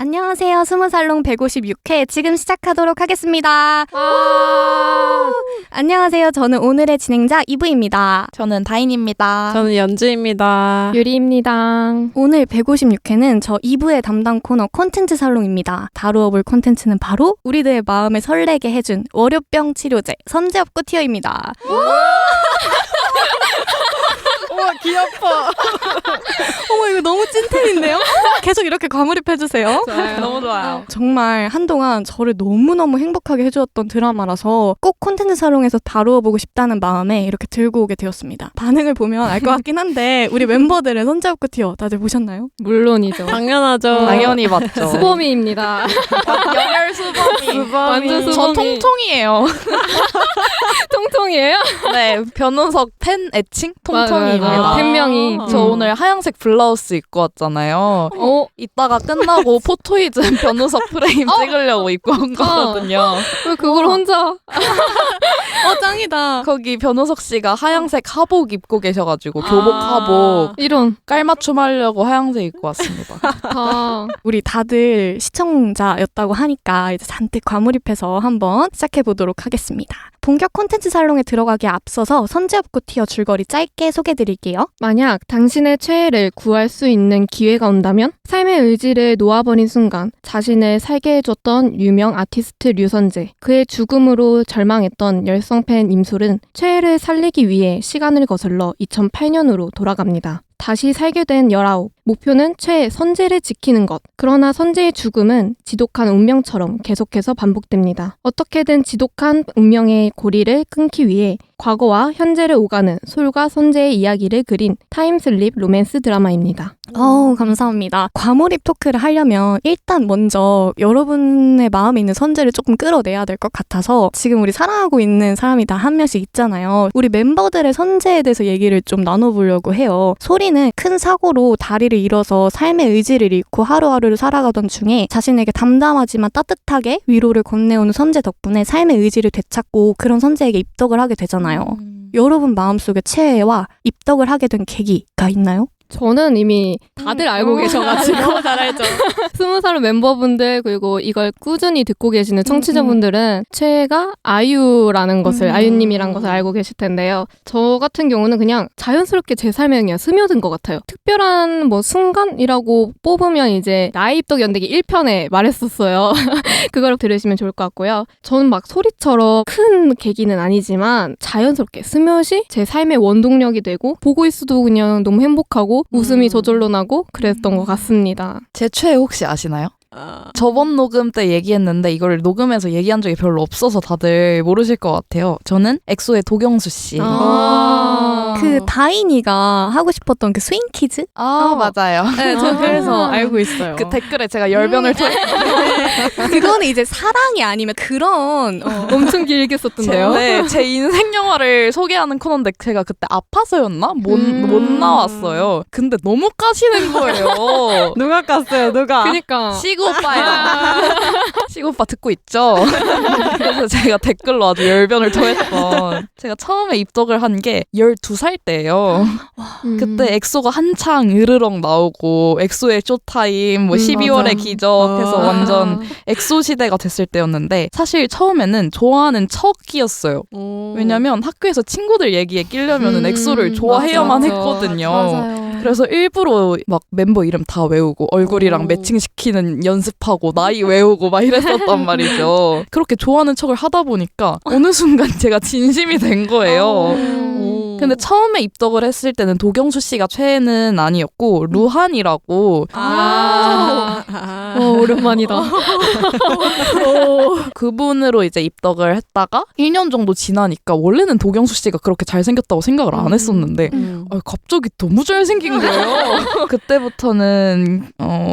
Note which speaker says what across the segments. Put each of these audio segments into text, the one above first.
Speaker 1: 안녕하세요. 스무살롱 156회 지금 시작하도록 하겠습니다. 안녕하세요. 저는 오늘의 진행자 이브입니다.
Speaker 2: 저는 다인입니다.
Speaker 3: 저는 연주입니다.
Speaker 4: 유리입니다.
Speaker 1: 오늘 156회는 저 2부의 담당 코너 콘텐츠 살롱입니다. 다루어 볼 콘텐츠는 바로 우리들의 마음을 설레게 해준 월요병 치료제 선제업구 티어입니다.
Speaker 3: 우와 귀엽다.
Speaker 1: 어머 이거 너무 찐텐인데요? 계속 이렇게 과몰입해주세요.
Speaker 2: 너무 좋아요.
Speaker 1: 정말 한동안 저를 너무너무 행복하게 해주었던 드라마라서 꼭 콘텐츠 살롱에서 다루어보고 싶다는 마음에 이렇게 들고 오게 되었습니다. 반응을 보면 알 것 같긴 한데 우리 멤버들의 선제업구 티어 다들 보셨나요?
Speaker 4: 물론이죠.
Speaker 3: 당연하죠.
Speaker 2: 당연히 맞죠.
Speaker 4: 수범이입니다.
Speaker 2: 열혈 수범이.
Speaker 4: 완전 수범이.
Speaker 2: 저 통통이에요.
Speaker 4: 통통이에요?
Speaker 2: 네, 변은석 팬 애칭 통통이입니다.
Speaker 4: 맞아요. 팬명이.
Speaker 2: 저 오늘 하얀색 블라우스 입고 왔잖아요. 이따가 끝나고 포토이즘 변우석 프레임 찍으려고 입고 온 거거든요.
Speaker 4: 왜 그걸 혼자?
Speaker 1: 짱이다.
Speaker 2: 거기 변우석 씨가 하얀색 하복 입고 계셔가지고 교복 하복
Speaker 4: 이런.
Speaker 2: 깔맞춤 하려고 하얀색 입고 왔습니다.
Speaker 1: 우리 다들 시청자였다고 하니까 이제 잔뜩 과몰입해서 한번 시작해보도록 하겠습니다. 본격 콘텐츠 살롱에 들어가기에 앞서서 선제업구 티어 줄거리 짧게 소개드릴게요.
Speaker 4: 만약 당신의 최애를 구할 수 있는 기회가 온다면 삶의 의지를 놓아버린 순간 자신을 살게 해줬던 유명 아티스트 류선재, 그의 죽음으로 절망했던 열성팬 임솔은 최애를 살리기 위해 시간을 거슬러 2008년으로 돌아갑니다. 다시 살게 된 19. 목표는 최애 선재를 지키는 것. 그러나 선재의 죽음은 지독한 운명처럼 계속해서 반복됩니다. 어떻게든 지독한 운명의 고리를 끊기 위해 과거와 현재를 오가는 솔과 선재의 이야기를 그린 타임슬립 로맨스 드라마입니다.
Speaker 1: 감사합니다. 과몰입 토크를 하려면 일단 먼저 여러분의 마음에 있는 선재를 조금 끌어내야 될 것 같아서 지금 우리 사랑하고 있는 사람이 다 한 명씩 있잖아요. 우리 멤버들의 선재에 대해서 얘기를 좀 나눠보려고 해요. 소리는 큰 사고로 다리를 잃어서 삶의 의지를 잃고 하루하루를 살아가던 중에 자신에게 담담하지만 따뜻하게 위로를 건네오는 선재 덕분에 삶의 의지를 되찾고 그런 선재에게 입덕을 하게 되잖아요. 여러분 마음속에 최애와 입덕을 하게 된 계기가 있나요?
Speaker 4: 저는 이미 다들 알고 계셔가지고
Speaker 1: 너무 잘 알죠.
Speaker 4: 20살 멤버분들 그리고 이걸 꾸준히 듣고 계시는 청취자분들은 최애가 아이유라는 것을 아이유님이란 것을 알고 계실 텐데요. 저 같은 경우는 그냥 자연스럽게 제 삶에 그냥 스며든 것 같아요. 특별한 뭐 순간이라고 뽑으면 이제 나의 입덕 연대기 1편에 말했었어요. 그걸 들으시면 좋을 것 같고요. 저는 막 소리처럼 큰 계기는 아니지만 자연스럽게 스며시 제 삶의 원동력이 되고 보고 있어도 그냥 너무 행복하고 웃음이 저절로 나고 그랬던 것 같습니다.
Speaker 2: 제 최애 혹시 아시나요? 저번 녹음 때 얘기했는데 이걸 녹음해서 얘기한 적이 별로 없어서 다들 모르실 것 같아요. 저는 엑소의 도경수 씨.
Speaker 1: 그 다인이가 하고 싶었던 그 스윙키즈?
Speaker 2: 맞아요.
Speaker 1: 네, 저 그래서 알고 있어요.
Speaker 2: 그 댓글에 제가 열변을 토했어요.
Speaker 1: 그거는 이제 사랑이 아니면 그런
Speaker 4: 엄청 길게 썼던데요.
Speaker 2: 네, 제 인생 영화를 소개하는 코너인데 제가 그때 아파서였나? 못 나왔어요. 근데 너무 까시는 거예요.
Speaker 3: 누가 깠어요? 누가?
Speaker 4: 그니까.
Speaker 2: 시구 오빠예요. 시구 오빠 듣고 있죠? 그래서 제가 댓글로 아주 열변을 토했던 제가 처음에 입덕을 한 게 12살 때예요. 그때 엑소가 한창 으르렁 나오고 엑소의 쇼타임, 뭐 12월의 기적 해서 완전 엑소 시대가 됐을 때였는데 사실 처음에는 좋아하는 척이었어요. 왜냐면 학교에서 친구들 얘기에 끼려면 엑소를 좋아해야만 했거든요.
Speaker 1: 맞아요.
Speaker 2: 그래서 일부러 막 멤버 이름 다 외우고 얼굴이랑 매칭시키는 연습하고 나이 외우고 막 이랬었단 말이죠. 그렇게 좋아하는 척을 하다 보니까 어느 순간 제가 진심이 된 거예요. 근데 처음에 입덕을 했을 때는 도경수 씨가 최애는 아니었고 루한이라고
Speaker 4: 오랜만이다.
Speaker 2: 그분으로 이제 입덕을 했다가 1년 정도 지나니까 원래는 도경수 씨가 그렇게 잘생겼다고 생각을 안 했었는데 갑자기 너무 잘생긴 거예요. 그때부터는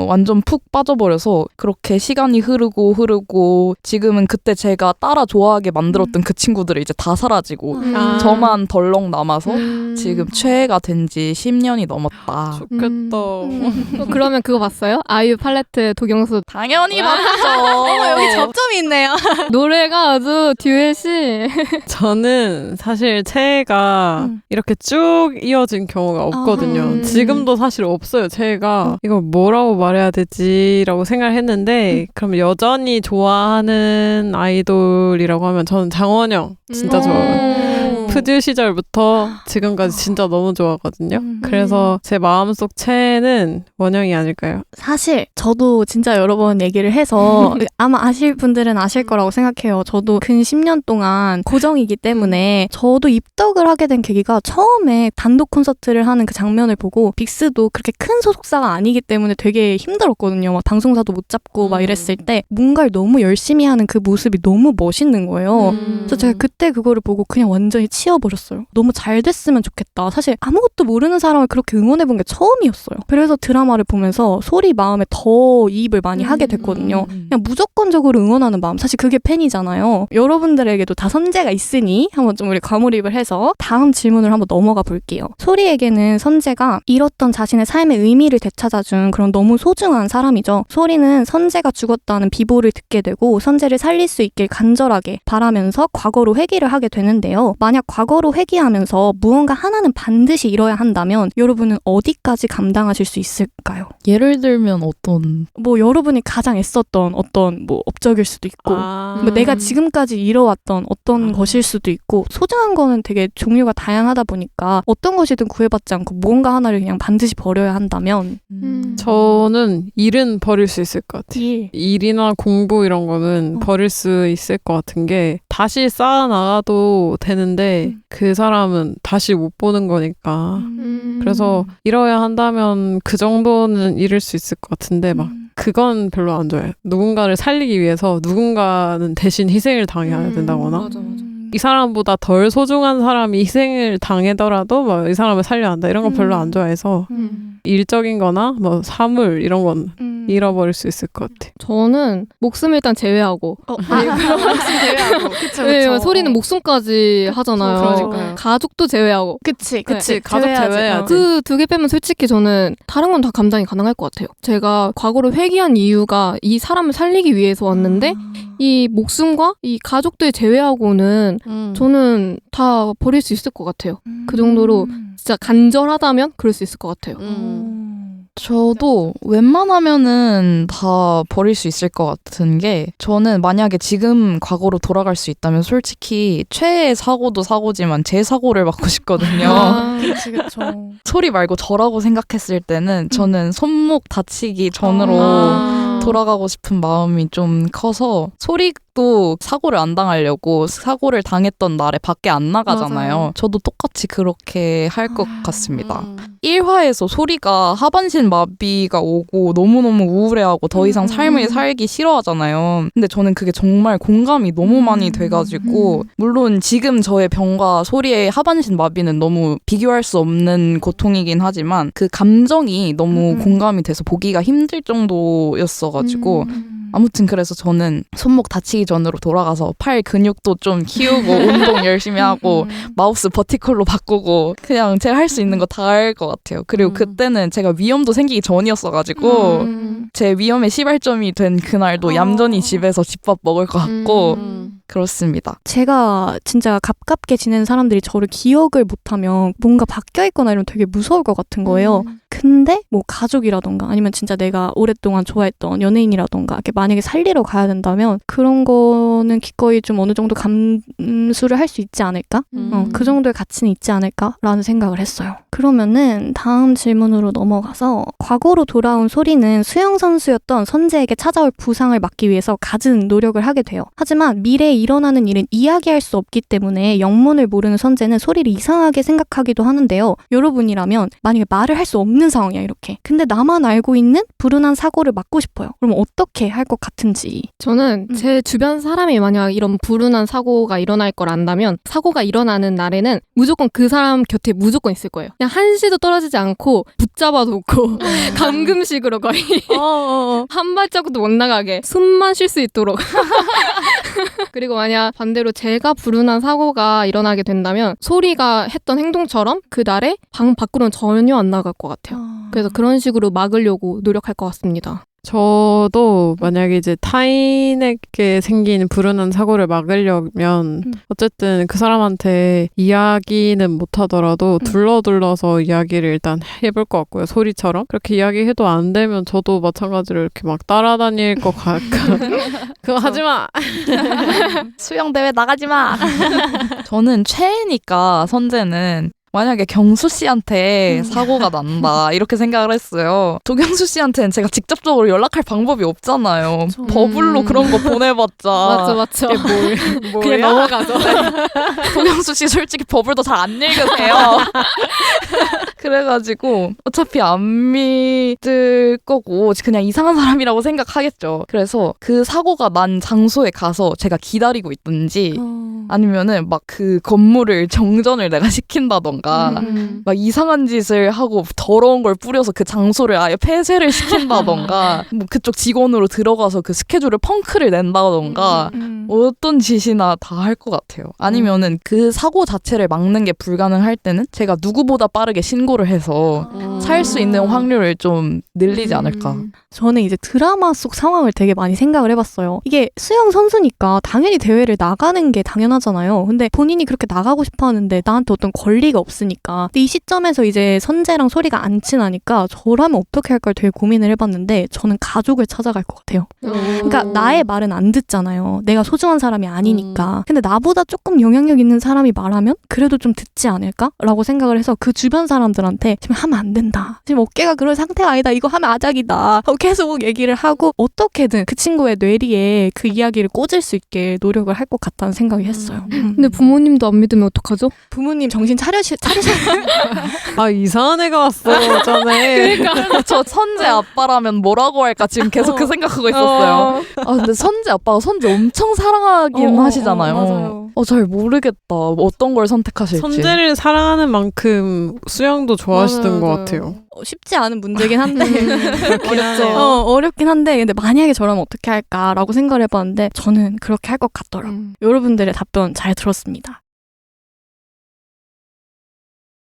Speaker 2: 완전 푹 빠져버려서 그렇게 시간이 흐르고 지금은 그때 제가 따라 좋아하게 만들었던 그 친구들이 이제 다 사라지고 저만 덜렁 남아서 지금 최애가 된 지 10년이 넘었다.
Speaker 3: 좋겠다.
Speaker 4: 그러면 그거 봤어요? 아이유 팔레트 국영수.
Speaker 2: 당연히 맞죠.
Speaker 1: 여기 접점이 있네요.
Speaker 4: 노래가 아주 듀엣이.
Speaker 3: 저는 사실 최애가 이렇게 쭉 이어진 경우가 없거든요. 지금도 사실 없어요, 최애가. 이거 뭐라고 말해야 되지라고 생각을 했는데 그럼 여전히 좋아하는 아이돌이라고 하면 저는 장원영 진짜 좋아요. 푸듀 시절부터 지금까지 진짜 너무 좋아하거든요. 그래서 제 마음속 최애는 원영이 아닐까요?
Speaker 1: 사실 저도 진짜 여러 번 얘기를 해서 아마 아실 분들은 아실 거라고 생각해요. 저도 근 10년 동안 고정이기 때문에 저도 입덕을 하게 된 계기가 처음에 단독 콘서트를 하는 그 장면을 보고 빅스도 그렇게 큰 소속사가 아니기 때문에 되게 힘들었거든요. 막 방송사도 못 잡고 막 이랬을 때 뭔가를 너무 열심히 하는 그 모습이 너무 멋있는 거예요. 그래서 제가 그때 그거를 보고 그냥 완전히 치여버렸어요. 너무 잘 됐으면 좋겠다. 사실 아무것도 모르는 사람을 그렇게 응원해본 게 처음이었어요. 그래서 드라마를 보면서 소리 마음에 더 이입을 많이 하게 됐거든요. 그냥 무조건적으로 응원하는 마음. 사실 그게 팬이잖아요. 여러분들에게도 다 선재가 있으니 한번 좀 우리 과몰입을 해서 다음 질문을 한번 넘어가 볼게요. 소리에게는 선재가 잃었던 자신의 삶의 의미를 되찾아준 그런 너무 소중한 사람이죠. 소리는 선재가 죽었다는 비보를 듣게 되고 선재를 살릴 수 있길 간절하게 바라면서 과거로 회귀를 하게 되는데요. 만약 과거로 회귀하면서 무언가 하나는 반드시 잃어야 한다면 여러분은 어디까지 감당하실 수 있을까요?
Speaker 2: 예를 들면 어떤
Speaker 1: 뭐 여러분이 가장 애썼던 어떤 뭐 업적일 수도 있고 뭐 내가 지금까지 잃어왔던 어떤 것일 수도 있고 소중한 거는 되게 종류가 다양하다 보니까 어떤 것이든 구애받지 않고 뭔가 하나를 그냥 반드시 버려야 한다면
Speaker 3: 저는 일은 버릴 수 있을 것 같아요. 일이나 공부 이런 거는 버릴 수 있을 것 같은 게 다시 쌓아나가도 되는데 그 사람은 다시 못 보는 거니까 그래서 잃어야 한다면 그 정도는 잃을 수 있을 것 같은데 막 그건 별로 안 좋아요. 누군가를 살리기 위해서 누군가는 대신 희생을 당해야 된다거나 이 사람보다 덜 소중한 사람이 희생을 당하더라도 막 이 사람을 살려야 한다 이런 건 별로 안 좋아해서 일적인 거나 뭐 사물 이런 건 잃어버릴 수 있을 것 같아요.
Speaker 4: 저는 목숨 일단 제외하고.
Speaker 1: 제외하고. 그쵸,
Speaker 4: 네, 소리는 목숨까지 하잖아요.
Speaker 1: 그러니까요.
Speaker 4: 가족도 제외하고.
Speaker 1: 그치.
Speaker 3: 가족 제외해야지.
Speaker 4: 그 두 개 빼면 솔직히 저는 다른 건 다 감당이 가능할 것 같아요. 제가 과거로 회귀한 이유가 이 사람을 살리기 위해서 왔는데 이 목숨과 이 가족들 제외하고는 저는 다 버릴 수 있을 것 같아요. 그 정도로 진짜 간절하다면 그럴 수 있을 것 같아요.
Speaker 2: 저도 웬만하면은 다 버릴 수 있을 것 같은 게 저는 만약에 지금 과거로 돌아갈 수 있다면 솔직히 최애의 사고도 사고지만 제 사고를 막고 싶거든요.
Speaker 1: 그치, 그쵸.
Speaker 2: 소리 말고 저라고 생각했을 때는 저는 손목 다치기 전으로 돌아가고 싶은 마음이 좀 커서 소리도 사고를 안 당하려고 사고를 당했던 날에 밖에 안 나가잖아요.
Speaker 1: 맞아요.
Speaker 2: 저도 똑같이 그렇게 할 것 같습니다. 1화에서 소리가 하반신 마비가 오고 너무너무 우울해하고 더 이상 삶을 살기 싫어하잖아요. 근데 저는 그게 정말 공감이 너무 많이 돼가지고 물론 지금 저의 병과 소리의 하반신 마비는 너무 비교할 수 없는 고통이긴 하지만 그 감정이 너무 공감이 돼서 보기가 힘들 정도였어가지고 아무튼 그래서 저는 손목 다치기 전으로 돌아가서 팔 근육도 좀 키우고 운동 열심히 하고 마우스 버티컬로 바꾸고 그냥 제가 할 수 있는 거 다 할 것 같아요. 그리고 그때는 제가 위염도 생기기 전이었어가지고 제 위염의 시발점이 된 그날도 얌전히 집에서 집밥 먹을 것 같고 그렇습니다.
Speaker 1: 제가 진짜 가깝게 지낸 사람들이 저를 기억을 못하면 뭔가 바뀌어있거나 이러면 되게 무서울 것 같은 거예요. 근데 뭐 가족이라던가 아니면 진짜 내가 오랫동안 좋아했던 연예인이라던가 이렇게 만약에 살리러 가야 된다면 그런 거는 기꺼이 좀 어느 정도 감수를 할 수 있지 않을까? 그 정도의 가치는 있지 않을까라는 생각을 했어요. 그러면은 다음 질문으로 넘어가서 과거로 돌아온 소리는 수영선수였던 선재에게 찾아올 부상을 막기 위해서 갖은 노력을 하게 돼요. 하지만 미래에 일어나는 일은 이야기할 수 없기 때문에 영문을 모르는 선재는 소리를 이상하게 생각하기도 하는데요. 여러분이라면 만약에 말을 할 수 없는 상황이야 이렇게. 근데 나만 알고 있는 불운한 사고를 막고 싶어요. 그럼 어떻게 할 것 같은지.
Speaker 4: 저는 제 주변 사람이 만약 이런 불운한 사고가 일어날 걸 안다면 사고가 일어나는 날에는 무조건 그 사람 곁에 무조건 있을 거예요. 그냥 한시도 떨어지지 않고 붙잡아 놓고 감금식으로 거의 한 발자국도 못 나가게 숨만 쉴 수 있도록 그리고 만약 반대로 제가 불운한 사고가 일어나게 된다면 소리가 했던 행동처럼 그 날에 방 밖으로는 전혀 안 나갈 것 같아요. 그래서 그런 식으로 막으려고 노력할 것 같습니다.
Speaker 3: 저도 만약에 이제 타인에게 생긴 불운한 사고를 막으려면 어쨌든 그 사람한테 이야기는 못하더라도 둘러둘러서 이야기를 일단 해볼 것 같고요. 소리처럼. 그렇게 이야기해도 안 되면 저도 마찬가지로 이렇게 막 따라다닐 것 같고 그거 하지 마!
Speaker 2: 수영대회 나가지 마! 저는 최애니까 선재는 만약에 경수 씨한테 사고가 난다 이렇게 생각을 했어요. 조경수 씨한테는 제가 직접적으로 연락할 방법이 없잖아요. 버블로 그런 거 보내봤자
Speaker 4: 맞죠.
Speaker 3: 그냥
Speaker 4: 넘어가죠.
Speaker 2: 조경수 씨 솔직히 버블도 잘 안 읽으세요. 그래가지고 어차피 안 믿을 거고 그냥 이상한 사람이라고 생각하겠죠. 그래서 그 사고가 난 장소에 가서 제가 기다리고 있든지 아니면은 막 그 건물을 정전을 내가 시킨다던가 막 이상한 짓을 하고 더러운 걸 뿌려서 그 장소를 아예 폐쇄를 시킨다던가 뭐 그쪽 직원으로 들어가서 그 스케줄을 펑크를 낸다던가 어떤 짓이나 다 할 것 같아요. 아니면은 그 사고 자체를 막는 게 불가능할 때는 제가 누구보다 빠르게 신고를 해서 살 수 있는 확률을 좀 늘리지 않을까.
Speaker 1: 저는 이제 드라마 속 상황을 되게 많이 생각을 해봤어요. 이게 수영 선수니까 당연히 대회를 나가는 게 당연하잖아요. 근데 본인이 그렇게 나가고 싶어 하는데 나한테 어떤 권리가 없으니까. 근데 이 시점에서 이제 선재랑 소리가 안 친하니까 저라면 어떻게 할까 되게 고민을 해봤는데 저는 가족을 찾아갈 것 같아요. 그러니까 나의 말은 안 듣잖아요. 내가 소중한 사람이 아니니까. 근데 나보다 조금 영향력 있는 사람이 말하면 그래도 좀 듣지 않을까? 라고 생각을 해서 그 주변 사람들한테 지금 하면 안 된다. 지금 어깨가 그럴 상태가 아니다. 이거 하면 아작이다. 계속 얘기를 하고 어떻게든 그 친구의 뇌리에 그 이야기를 꽂을 수 있게 노력을 할 것 같다는 생각이 했어요.
Speaker 4: 근데 부모님도 안 믿으면 어떡하죠?
Speaker 1: 부모님 정신 차리셔야
Speaker 3: 아 이상한 애가 왔어 전에.
Speaker 2: 그러니까 저 선재 아빠라면 뭐라고 할까 지금 계속 그 생각하고 있었어요. 아 근데 선재 아빠가 선재 엄청 사랑하긴 하시잖아요.
Speaker 1: 맞아요.
Speaker 2: 잘 모르겠다. 어떤 걸 선택하실지.
Speaker 3: 선재를 사랑하는 만큼 수영도 좋아하시던 것
Speaker 4: 맞아요.
Speaker 3: 같아요.
Speaker 1: 쉽지 않은 문제긴 한데
Speaker 3: 그렇긴 하네요.
Speaker 1: 어렵긴 한데 근데 만약에 저라면 어떻게 할까라고 생각을 해봤는데 저는 그렇게 할 것 같더라고요. 여러분들의 답변 잘 들었습니다.